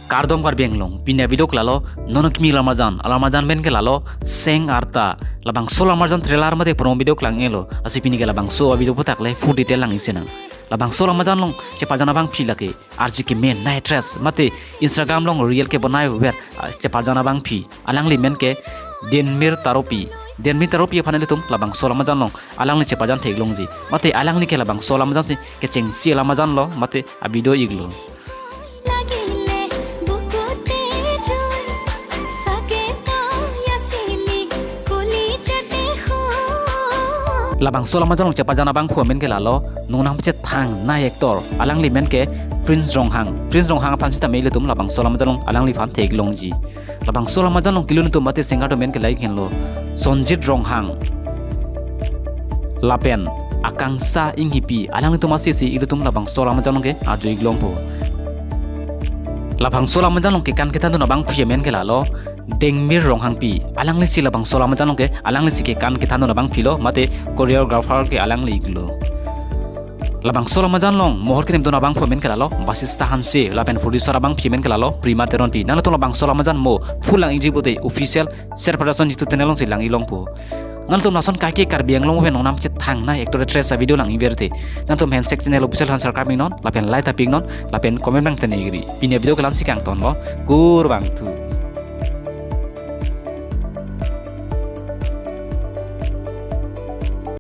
kardom kar benglong pinya video klalo nonok mi alarmajan ben ke lalo seng arta labang so lamarjan trailer mate promo video klang elo asi pini ke labang so video potak le full detail lang isenang labang so lamarjan long cepa jana bang phi lake RG ke main night dress mate Instagram long real ke banai wer cepa jana bang phi alang li men ke denmir taropi fanale tum labang so lamarjan long alang li cepa jan theglong ji mate alang li ke labang so lamarjan si ke cheng si lamarjan lo mate a video iglo labang so lama jalong cepa jana bang phuamen ke lalo nunang pece thang na ektor alang li men ke Prince Ronghang pan sita mele tum labang so lama jalong alang li fan theglong ji labang so lama jalong kilun tum mate singer do men ke lai khenlo Sonjit Ronghang lapen akangsa inghipi alang li tum asisi idutum labang so lama jalong ke ajoi glong po labang so lama jalong ke kan kita do nabang phuamen ke lalo Dengmir Ronghang pi alang li si labang so lama jalong ke alang li si ke kan kita do nabang philo mate choreographer ke alang li iglo labang so lama jalong mohor ke do nabang phuamen ke lalo basista hanse lapen producer abang phuamen ke lalo prima teron pi nang to labang so lama jan mo fulang ijibote official share production youtube channel long silang ilong po nang tum nason kaki kar biang long wen onam che thang na actor actress video lang iberte nang tum hand section channel official han sarkar ming non lapen like taping non lapen comment bang tenegri pine video kelan sikang ton lo kur bang tu